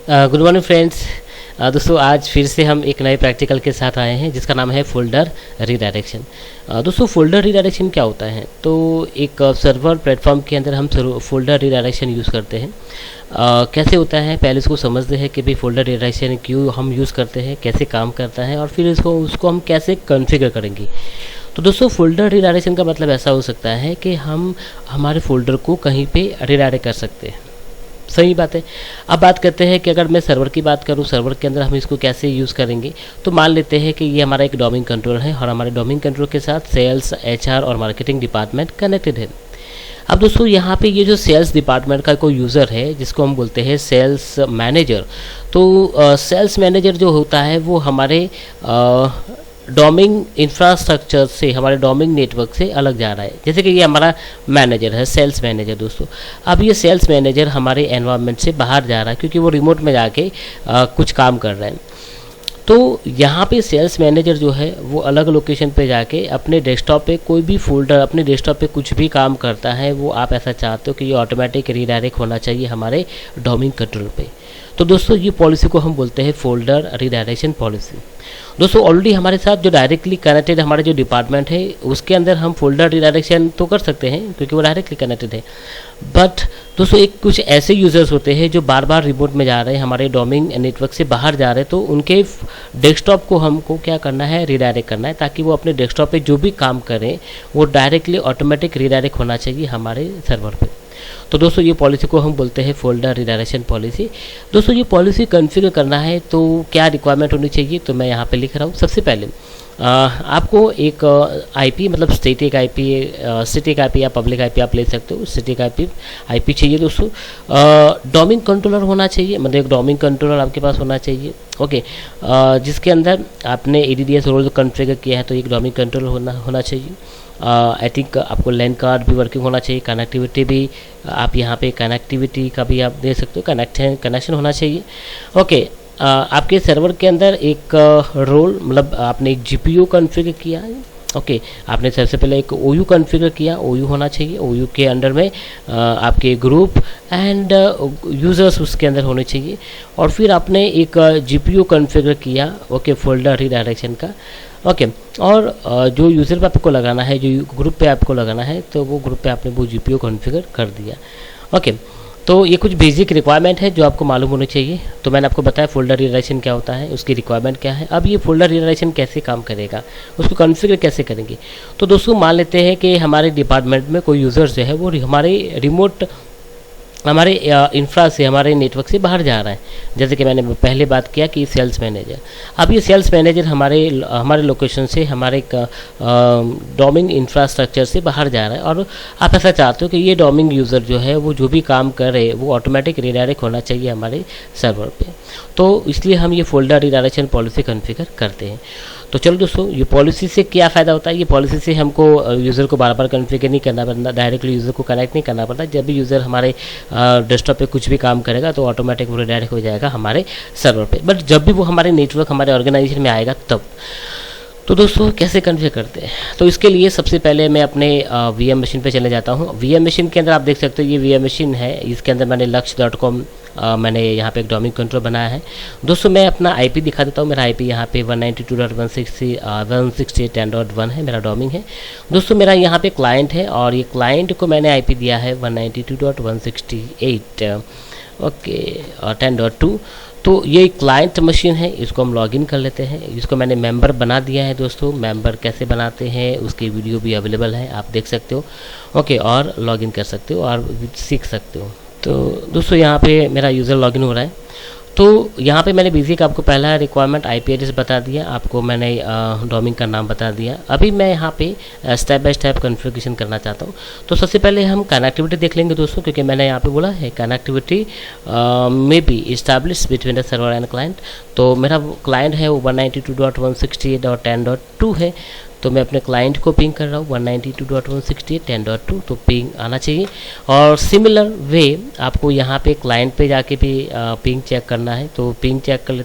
Good morning friends. दोस्तों आज फिर से हम एक नए प्रैक्टिकल के साथ आए हैं जिसका नाम है फोल्डर रीडायरेक्शन। दोस्तों फोल्डर रीडायरेक्शन क्या होता है? तो एक सर्वर प्लेटफॉर्म के अंदर हम फोल्डर रीडायरेक्शन यूज़ करते हैं। कैसे होता है पहले इसको समझते हैं कि भाई फोल्डर रीडायरेक्शन क्यों हम यूज़ करते हैं, कैसे काम करता है और फिर उसको हम कैसे कॉन्फ़िगर करेंगे। तो दोस्तों फोल्डर रीडायरेक्शन का मतलब ऐसा हो सकता है कि हम हमारे फोल्डर को कहीं पे रीडायरेक्ट कर सकते हैं। सही बात है। अब बात करते हैं कि अगर मैं सर्वर की बात करूं, सर्वर के अंदर हम इसको कैसे यूज़ करेंगे। तो मान लेते हैं कि ये हमारा एक डोमेन कंट्रोलर है और हमारे डोमेन कंट्रोलर के साथ सेल्स, एचआर और मार्केटिंग डिपार्टमेंट कनेक्टेड है। अब दोस्तों यहाँ पे ये जो सेल्स डिपार्टमेंट का कोई यूज़र है जिसको हम बोलते हैं सेल्स मैनेजर। तो सेल्स मैनेजर जो होता है वो हमारे डोमेन इंफ्रास्ट्रक्चर से, हमारे डोमेन नेटवर्क से अलग जा रहा है। जैसे कि ये हमारा मैनेजर है, सेल्स मैनेजर दोस्तों। अब ये सेल्स मैनेजर हमारे एनवायरनमेंट से बाहर जा रहा है क्योंकि वो रिमोट में जाके कुछ काम कर रहा है। तो यहाँ पे सेल्स मैनेजर जो है वो अलग लोकेशन पे जाके अपने डेस्कटॉप पे कोई भी फोल्डर, अपने डेस्कटॉप पे कुछ भी काम करता है, वो आप ऐसा चाहते हो कि ये ऑटोमेटिक रीडायरेक्ट होना चाहिए हमारे डोमेन कंट्रोल पे। तो दोस्तों ये पॉलिसी को हम बोलते हैं फोल्डर रीडायरेक्शन पॉलिसी। दोस्तों ऑलरेडी हमारे साथ जो डायरेक्टली कनेक्टेड हमारे जो डिपार्टमेंट है उसके अंदर हम फोल्डर रीडायरेक्शन तो कर सकते हैं क्योंकि वो डायरेक्टली कनेक्टेड है। बट दोस्तों एक कुछ ऐसे यूज़र्स होते हैं जो बार बार रिमोट में जा रहे हैं, हमारे डोमेन नेटवर्क से बाहर जा रहे हैं, तो उनके डेस्कटॉप को हमको क्या करना है, रीडायरेक्ट करना है ताकि वो अपने डेस्कटॉप पे जो भी काम करें वो डायरेक्टली ऑटोमेटिक रीडायरेक्ट होना चाहिए हमारे सर्वर पे। तो दोस्तों ये पॉलिसी को हम बोलते हैं फोल्डर रीडायरेक्शन पॉलिसी। दोस्तों ये पॉलिसी कॉन्फ़िगर करना है तो क्या रिक्वायरमेंट होनी चाहिए, तो मैं यहाँ पे लिख रहा हूँ। सबसे पहले आपको एक आईपी मतलब स्टैटिक आईपी या पब्लिक आईपी आप ले सकते हो। स्टैटिक आईपी चाहिए दोस्तों। डोमेन कंट्रोलर होना चाहिए, मतलब एक डोमेन कंट्रोलर आपके पास होना चाहिए। ओके, जिसके अंदर आपने एडीडीएस रोल कॉन्फ़िगर किया है तो एक डोमेन कंट्रोलर होना चाहिए। आई थिंक आपको लैन कार्ड भी वर्किंग होना चाहिए। कनेक्टिविटी भी आप यहाँ पे कनेक्टिविटी का भी आप दे सकते हो, कनेक्शन होना चाहिए। ओके, आपके सर्वर के अंदर एक रोल मतलब आपने एक जीपीयू कॉन्फ़िगर किया है। ओके, आपने सबसे पहले एक ओयू कॉन्फ़िगर किया, ओयू होना चाहिए। ओयू के अंडर में आपके ग्रुप एंड यूज़र्स उसके अंदर होने चाहिए। और फिर आपने एक जीपीयू कॉन्फ़िगर किया, ओके, फोल्डर रीडायरेक्शन का। ओके, और जो यूज़र पे आपको लगाना है, जो ग्रुप पे आपको लगाना है, तो वो ग्रुप पे आपने वो जीपीयू कॉन्फ़िगर कर दिया। ओके, तो ये कुछ बेसिक रिक्वायरमेंट है जो आपको मालूम होनी चाहिए। तो मैंने आपको बताया फोल्डर रीडायरेक्शन क्या होता है, उसकी रिक्वायरमेंट क्या है। अब ये फोल्डर रीडायरेक्शन कैसे काम करेगा, उसको कॉन्फ़िगर कैसे करेंगे। तो दोस्तों मान लेते हैं कि हमारे डिपार्टमेंट में कोई यूज़र जो है वो हमारे रिमोट, हमारे इंफ्रा से, हमारे नेटवर्क से बाहर जा रहा है। जैसे कि मैंने पहले बात किया कि सेल्स मैनेजर। अब ये सेल्स मैनेजर हमारे लोकेशन से, हमारे डोमेन इंफ्रास्ट्रक्चर से बाहर जा रहा है और आप ऐसा चाहते हो कि ये डोमेन यूज़र जो है वो जो भी काम कर रहे वो ऑटोमेटिक रीडायरेक्ट होना चाहिए हमारे सर्वर पे। तो इसलिए हम ये फोल्डर रीडायरेक्शन पॉलिसी कॉन्फ़िगर करते हैं। तो चलो दोस्तों, ये पॉलिसी से क्या फ़ायदा होता है। ये पॉलिसी से हमको यूज़र को बार बार कॉन्फ़िगर नहीं करना पड़ता, डायरेक्टली यूज़र को कनेक्ट नहीं करना पड़ता। जब भी यूज़र हमारे डेस्कटॉप पे कुछ भी काम करेगा तो ऑटोमेटिक वो डायरेक्ट हो जाएगा हमारे सर्वर पे। बट जब भी वो हमारे नेटवर्क, हमारे ऑर्गेनाइजेशन में आएगा तब। तो दोस्तों कैसे कॉन्फ़िगर करते हैं, तो इसके लिए सबसे पहले मैं अपने वीएम मशीन पे चले जाता हूँ। वीएम मशीन के अंदर आप देख सकते हो ये वीएम मशीन है। इसके अंदर मैंने लक्ष्य.com मैंने यहाँ पे एक डोमेन कंट्रोल बनाया है। दोस्तों मैं अपना आईपी दिखा देता हूँ। मेरा आईपी यहाँ पे 192.168.1.1 है, मेरा डोमेन है। दोस्तों मेरा यहाँ पे क्लाइंट है और ये क्लाइंट को मैंने आईपी दिया है 192.168 ओके और 10.2। तो ये क्लाइंट मशीन है, इसको हम लॉगिन कर लेते हैं। इसको मैंने मेंबर बना दिया है दोस्तों। मेंबर कैसे बनाते हैं उसकी वीडियो भी अवेलेबल है, आप देख सकते हो। ओके, और लॉगिन कर सकते हो और सीख सकते हो। तो दोस्तों यहाँ पे मेरा यूज़र लॉगिन हो रहा है। तो यहाँ पे मैंने बेसिक आपको पहला रिक्वायरमेंट आईपी एड्रेस बता दिया, आपको मैंने डोमेन का नाम बता दिया। अभी मैं यहाँ पे स्टेप बाय स्टेप कॉन्फ़िगरेशन करना चाहता हूँ। तो सबसे पहले हम कनेक्टिविटी देख लेंगे दोस्तों, क्योंकि मैंने यहाँ पे बोला है कनेक्टिविटी में B establish between the server and client. तो मेरा क्लाइंट है वो 192.168.10.2 है। तो मैं अपने क्लाइंट को पिंग कर रहा हूँ 192.168.10.2, तो पिंग आना चाहिए। और सिमिलर वे आपको यहाँ पे क्लाइंट पे जाके भी पिंग चेक करना है। तो पिंग चेक कर ले।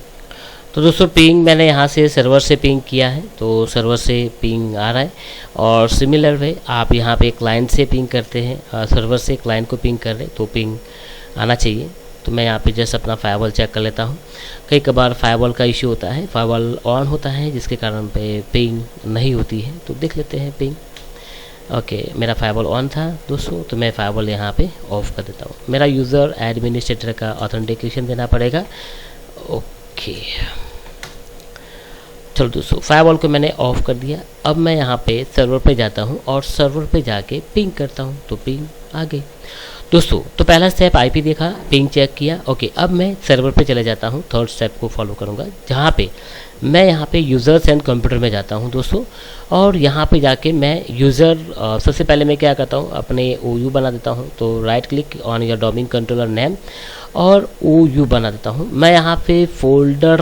तो दोस्तों पिंग मैंने यहाँ से सर्वर से पिंग किया है, तो सर्वर से पिंग आ रहा है। और सिमिलर वे आप यहाँ पे क्लाइंट से पिंग करते हैं, सर्वर से क्लाइंट को पिंग कर रहे हैं तो पिंग आना चाहिए। तो मैं यहाँ पे जस्ट अपना फायरवॉल चेक कर लेता हूँ। कई कबार फायरवॉल का इश्यू होता है, फायरवॉल ऑन होता है जिसके कारण पे पिंग नहीं होती है, तो देख लेते हैं पिंग। ओके, मेरा फायरवॉल ऑन था दोस्तों, तो मैं फायरवॉल यहाँ पे ऑफ कर देता हूँ। मेरा यूज़र एडमिनिस्ट्रेटर का ऑथेंटिकेशन देना पड़ेगा। ओके, चलो दोस्तों, फायरवॉल को मैंने ऑफ कर दिया। अब मैं यहाँ पे सर्वर पे जाता हूँ और सर्वर पे जाके पिंग करता हूँ, तो पिंग आ गई दोस्तों। तो पहला स्टेप आईपी देखा, पिंग चेक किया। ओके, अब मैं सर्वर पे चले जाता हूँ, थर्ड स्टेप को फॉलो करूँगा, जहाँ पे मैं यहाँ पे यूज़र्स एंड कंप्यूटर में जाता हूँ दोस्तों। और यहाँ पे जाके मैं यूज़र सबसे पहले मैं क्या करता हूँ, अपने OU बना देता हूँ। तो right click on your domain controller name और OU बना देता हूँ। मैं यहाँ पे फोल्डर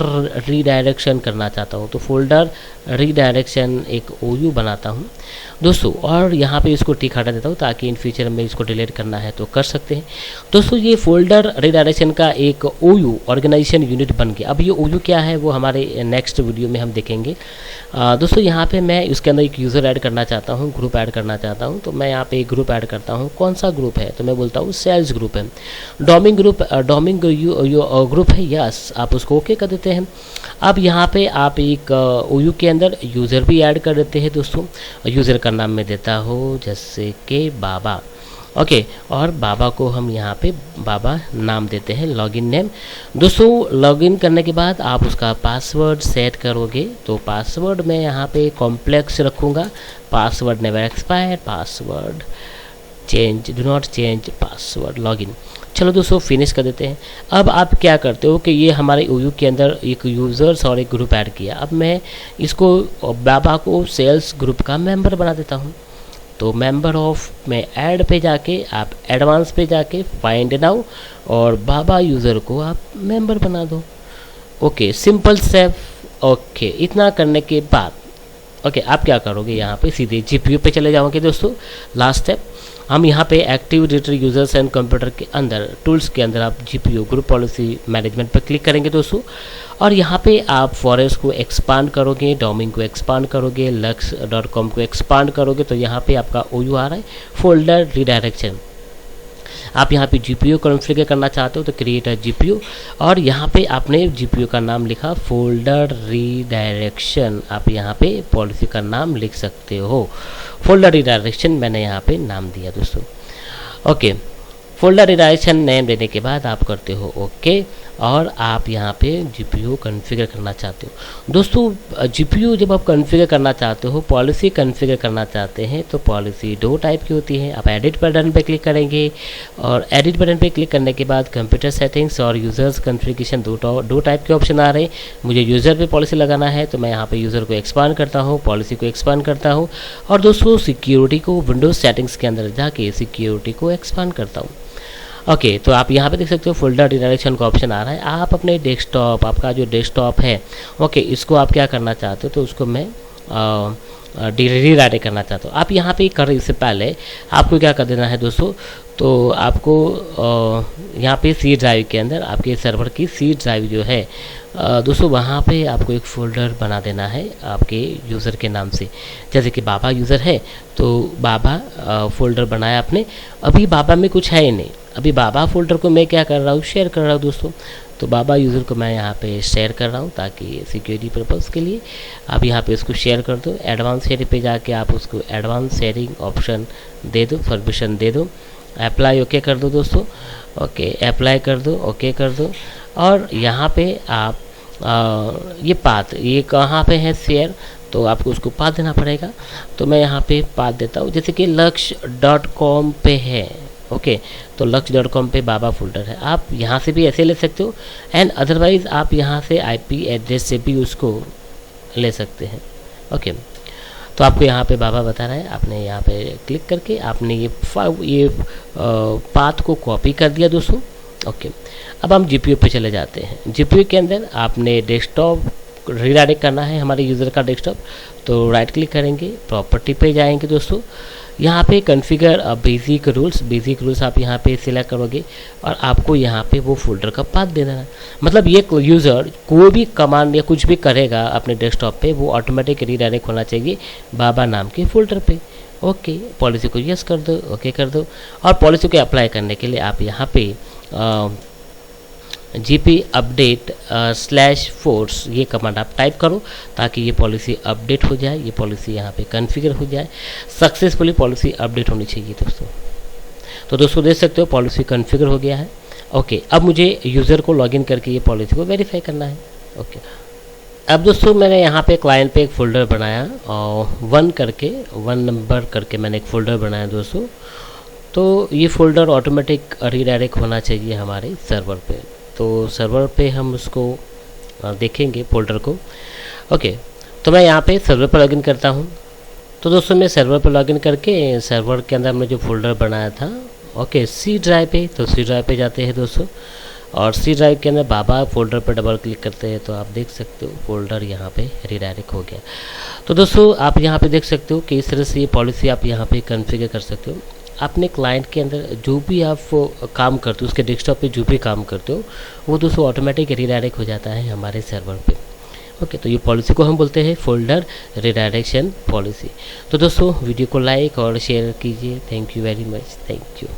रीडायरेक्शन करना चाहता हूँ, तो फोल्डर रीडायरेक्शन एक OU बनाता हूँ दोस्तों। और यहाँ पे इसको टिक हटा देता हूँ ताकि इन फ्यूचर में इसको डिलीट करना है तो कर सकते हैं दोस्तों। ये फोल्डर रीडायरेक्शन का एक OU ऑर्गेनाइजेशन यूनिट बन गया। अब ये OU क्या है वो हमारे नेक्स्ट वीडियो में हम देखेंगे दोस्तों। यहाँ पे मैं इसके अंदर एक यूज़र ऐड करना चाहता हूँ, ग्रुप ऐड करना चाहता हूँ, तो मैं यहाँ पे एक ग्रुप ऐड करता हूँ। कौन सा ग्रुप है, तो मैं बोलता हूँ सेल्स ग्रुप है, डोमिंग ग्रुप है, यस, आप उसको ओके कर देते हैं। अब यहाँ पे आप एक OU के अंदर यूज़र भी ऐड कर देते हैं दोस्तों। यूज़र का नाम मैं देता हूँ जैसे कि बाबा, ओके, और बाबा को हम यहाँ पे बाबा नाम देते हैं, लॉगिन नेम दोस्तों। लॉगिन करने के बाद आप उसका पासवर्ड सेट करोगे, तो पासवर्ड मैं यहाँ पे कॉम्प्लेक्स रखूँगा, password never expire, password change, do not change password, login. चलो दोस्तों, फिनिश कर देते हैं। अब आप क्या करते हो कि ये हमारे OU के अंदर एक यूज़र्स और एक ग्रुप ऐड किया। अब मैं इसको बाबा को सेल्स ग्रुप का मेंबर बना देता हूँ। तो मेंबर ऑफ में ऐड पे जाके आप एडवांस पे जाके फाइंड नाउ और बाबा यूज़र को आप मेंबर बना दो। Okay, simple step. ओके, इतना करने के बाद ओके आप क्या करोगे, यहाँ पे सीधे GPU पे चले जाओगे दोस्तों। लास्ट स्टेप, हम यहाँ पे active directory users and computer के अंदर टूल्स के अंदर आप GPU ग्रुप पॉलिसी मैनेजमेंट पर क्लिक करेंगे दोस्तों। और यहाँ पे आप फॉरेस्ट को एक्सपांड करोगे, डोमेन को एक्सपांड करोगे, lux.com को एक्सपांड करोगे, तो यहाँ पे आपका OU आ रहा है, फोल्डर रीडायरेक्शन। आप यहाँ पे GPU कॉन्फ़िगर करना चाहते हो तो क्रिएट अ GPU, और यहाँ पे आपने GPU का नाम लिखा फोल्डर रीडायरेक्शन। आप यहाँ पे पॉलिसी का नाम लिख सकते हो, फोल्डर रीडायरेक्शन मैंने यहाँ पे नाम दिया दोस्तों। ओके, फोल्डर रीडायरेक्शन नेम देने के बाद आप करते हो ओके, और आप यहाँ पे GPU कॉन्फ़िगर करना चाहते हो दोस्तों। GPU जब आप कॉन्फ़िगर करना चाहते हो, पॉलिसी कॉन्फ़िगर करना चाहते हैं, तो पॉलिसी दो टाइप की होती है। आप एडिट बटन पे क्लिक करेंगे और एडिट बटन पे क्लिक करने के बाद कंप्यूटर सेटिंग्स और यूज़र्स कॉन्फ़िगरेशन दो टाइप के ऑप्शन आ रहे हैं। मुझे यूज़र पे पॉलिसी लगाना है तो मैं यहाँ पे यूज़र को एक्सपांड करता हूँ, पॉलिसी को एक्सपांड करता हूँ, और दोस्तों सिक्योरिटी को विंडोज़ सेटिंग्स के अंदर जाके सिक्योरिटी को एक्सपांड करता हूँ। ओके, तो आप यहाँ पे देख सकते हो फोल्डर रीडायरेक्शन का ऑप्शन आ रहा है। आप अपने डेस्कटॉप, आपका जो डेस्कटॉप है, ओके, इसको आप क्या करना चाहते हो, तो उसको मैं रीडायरेक्ट करना चाहता हूँ। आप यहाँ पे कर इससे पहले आपको क्या कर देना है दोस्तों, तो आपको यहाँ पे सी ड्राइव के अंदर आपके सर्वर की सी ड्राइव जो है दोस्तों, वहाँ पे आपको एक फ़ोल्डर बना देना है आपके यूज़र के नाम से। जैसे कि बाबा यूज़र है तो बाबा फ़ोल्डर बनाया आपने। अभी बाबा में कुछ है ही नहीं, अभी बाबा फ़ोल्डर को मैं क्या कर रहा हूँ, शेयर कर रहा हूँ दोस्तों। तो बाबा यूज़र को मैं यहाँ पे शेयर कर रहा हूँ ताकि सिक्योरिटी पर्पज़ के लिए आप यहाँ पे इसको शेयर कर दो। एडवांस शेयरिंग पे जाके आप उसको एडवांस शेयरिंग ऑप्शन दे दो, परमिशन दे दो, अप्लाई ओके कर दो दोस्तों। ओके, अप्लाई कर दो, ओके कर दो। और यहाँ पे आप ये पाथ, ये कहाँ पे है शेयर, तो आपको उसको पाथ देना पड़ेगा। तो मैं यहाँ पे पाथ देता हूँ, जैसे कि lux.com पे है। ओके, तो lux.com पे बाबा फोल्डर है, आप यहाँ से भी ऐसे ले सकते हो, एंड अदरवाइज़ आप यहाँ से IP एड्रेस से भी उसको ले सकते हैं। ओके, तो आपको यहाँ पे बाबा बता रहा है, आपने यहाँ पे क्लिक करके आपने ये पाथ को कॉपी कर दिया दोस्तों। ओके, अब हम GPU पे चले जाते हैं। GPU के अंदर आपने डेस्कटॉप रीडायरेक्ट करना है, हमारे यूज़र का डेस्कटॉप, तो राइट क्लिक करेंगे, प्रॉपर्टी पे जाएंगे दोस्तों। यहाँ पे कॉन्फ़िगर बेसिक रूल्स आप यहाँ पे सिलेक्ट करोगे और आपको यहाँ पे वो फोल्डर का पाथ दे देना। मतलब ये यूज़र कोई भी कमांड या कुछ भी करेगा अपने डेस्कटॉप पे, वो ऑटोमेटिक रीडायरेक्ट होना चाहिए बाबा नाम के फोल्डर पे। ओके, पॉलिसी को यस कर दो, ओके कर दो। और पॉलिसी को अप्लाई करने के लिए आप यहाँ पे gp अपडेट /force ये कमांड आप टाइप करो ताकि ये पॉलिसी अपडेट हो जाए, ये पॉलिसी यहाँ पे कॉन्फ़िगर हो जाए। सक्सेसफुली पॉलिसी अपडेट होनी चाहिए दोस्तों। तो दोस्तों देख सकते हो पॉलिसी कॉन्फ़िगर हो गया है। ओके, अब मुझे यूज़र को लॉगिन करके ये पॉलिसी को वेरीफाई करना है। ओके, अब दोस्तों मैंने यहाँ पे क्लाइंट पे एक फ़ोल्डर बनाया और 1 नंबर करके मैंने एक फ़ोल्डर बनाया दोस्तों। तो ये फ़ोल्डर ऑटोमेटिक रीडायरेक्ट होना चाहिए हमारे सर्वर पे। तो सर्वर पे हम उसको देखेंगे फ़ोल्डर को। ओके, तो मैं यहाँ पे सर्वर पर लॉगिन करता हूँ। तो दोस्तों मैं सर्वर पर लॉगिन करके सर्वर के अंदर मैं जो फ़ोल्डर बनाया था, ओके, सी ड्राइव पे, तो सी ड्राइव पे जाते हैं दोस्तों और सी ड्राइव के अंदर बाबा फ़ोल्डर पर डबल क्लिक करते हैं तो आप देख सकते हो फ़ोल्डर यहाँ पे रीडायरेक्ट हो गया। तो दोस्तों आप यहाँ पे देख सकते हो कि इस तरह से ये पॉलिसी आप यहाँ पे कॉन्फ़िगर कर सकते हो। अपने क्लाइंट के अंदर जो भी आप काम करते हो, उसके डेस्कटॉप पे जो भी काम करते हो, वो दोस्तों ऑटोमेटिक रीडायरेक्ट हो जाता है हमारे सर्वर पे। ओके, तो ये पॉलिसी को हम बोलते हैं फ़ोल्डर रीडायरेक्शन पॉलिसी। तो दोस्तों वीडियो को लाइक और शेयर कीजिए। Thank you very much. Thank you.